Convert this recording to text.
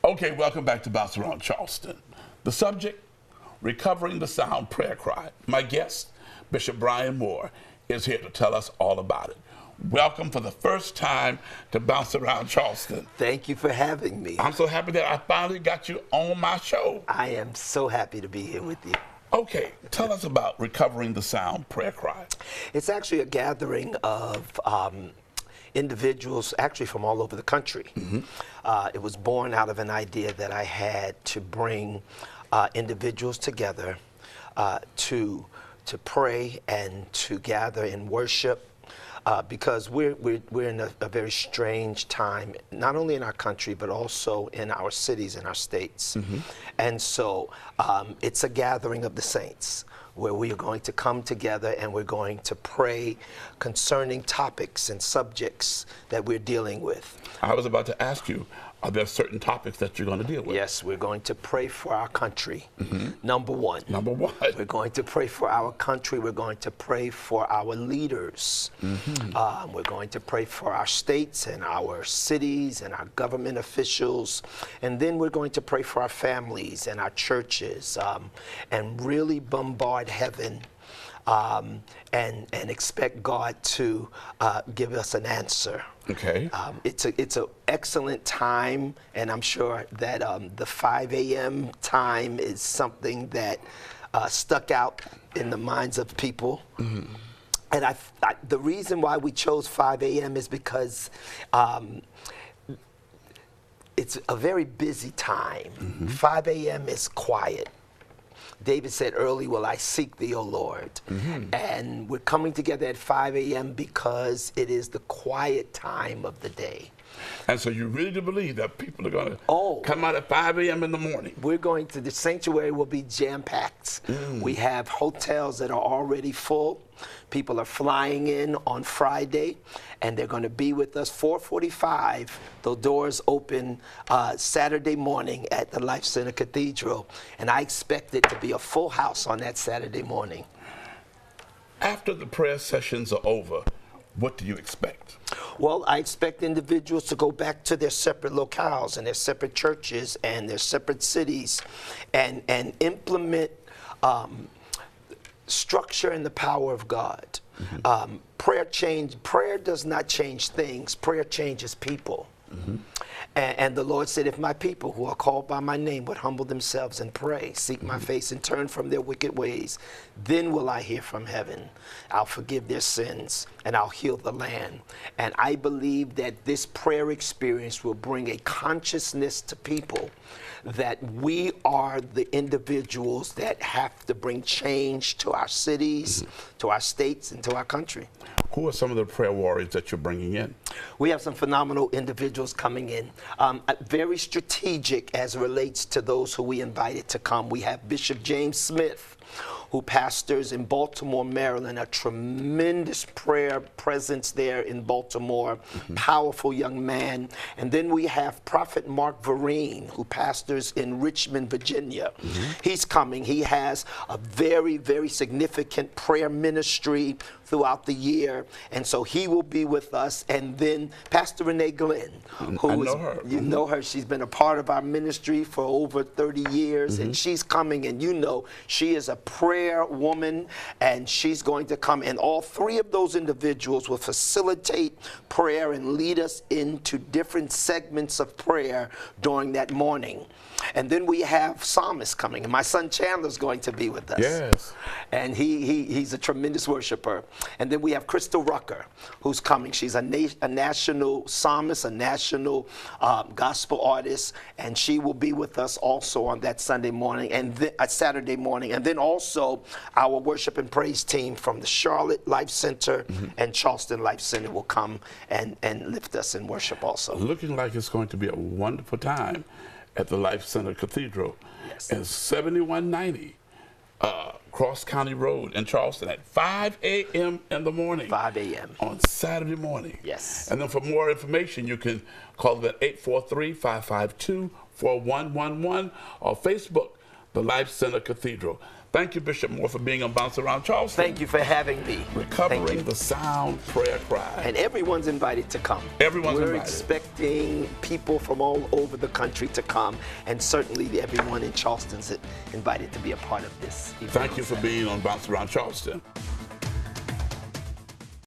Okay, welcome back to Bounce Around Charleston. The subject, recovering the sound prayer cry. My guest, Bishop Brian Moore, is here to tell us all about it. Welcome for the first time to Bounce Around Charleston. Thank you for having me. I'm so happy that I finally got you on my show. I am so happy to be here with you. Okay, tell us about recovering the sound prayer cry. It's actually a gathering of individuals actually from all over the country. It was born out of an idea that I had to bring individuals together to pray and to gather in worship. Because we're in a very strange time, not only in our country, but also in our cities and our states. And so it's a gathering of the saints where we are going to come together and we're going to pray concerning topics and subjects that we're dealing with. I was about to ask you, are there certain topics that you're going to deal with? Yes, we're going to pray for our country. Number one. Number one. We're going to pray for our country. We're going to pray for our leaders. We're going to pray for our states and our cities and our government officials. And then we're going to pray for our families and our churches and really bombard heaven. And expect God to give us an answer. Okay. It's an excellent time, and I'm sure that the 5 a.m. time is something that stuck out in the minds of people. And the reason why we chose 5 a.m. is because it's a very busy time. 5 a.m. is quiet. David said, "Early will I seek thee, O Lord." And we're coming together at 5 a.m. because it is the quiet time of the day. And so you really do believe that people are going to come out at 5 a.m. in the morning? We're going to, the sanctuary will be jam-packed. We have hotels that are already full. People are flying in on Friday, and they're going to be with us 4:45. The doors open Saturday morning at the Life Center Cathedral, and I expect it to be a full house on that Saturday morning. After the prayer sessions are over, what do you expect? Well, I expect individuals to go back to their separate locales and their separate churches and their separate cities and implement structure and the power of God. Prayer does not change things. Prayer changes people. And the Lord said, if my people who are called by my name would humble themselves and pray, seek my face and turn from their wicked ways, then will I hear from heaven. I'll forgive their sins and I'll heal the land. And I believe that this prayer experience will bring a consciousness to people that we are the individuals that have to bring change to our cities, to our states, and to our country. Who are some of the prayer warriors that you're bringing in? We have some phenomenal individuals coming in. Very strategic as it relates to those who we invited to come. We have Bishop James Smith, who pastors in Baltimore, Maryland, a tremendous prayer presence there in Baltimore, powerful young man. And then we have Prophet Mark Vereen, who pastors in Richmond, Virginia. He's coming. He has a very, very significant prayer ministry throughout the year, and so he will be with us. And then Pastor Renee Glenn, who I know her. You know her. She's been a part of our ministry for over 30 years, and she's coming, and you know she is a prayer woman, and she's going to come, and all three of those individuals will facilitate prayer and lead us into different segments of prayer during that morning. And then we have psalmists coming, and my son Chandler's going to be with us. Yes. And he's a tremendous worshiper. And then we have Crystal Rucker, who's coming. She's a national psalmist, a national gospel artist, and she will be with us also on that Sunday morning and Saturday morning. And then also our worship and praise team from the Charlotte Life Center and Charleston Life Center will come and lift us in worship also. Looking like it's going to be a wonderful time at the Life Center Cathedral. Yes. And 7190 Cross County Road in Charleston at 5 a.m. in the morning. 5 a.m. on Saturday morning. Yes. And then for more information, you can call them at 843-552-4111 or Facebook, the Life Center Cathedral. Thank you, Bishop Moore, for being on Bounce Around Charleston. Thank you for having me. Recovering the Sound Prayer Cry. And everyone's invited to come. Everyone's We're invited. expecting people from all over the country to come, and certainly everyone in Charleston's invited to be a part of this event. Thank you for being on Bounce Around Charleston.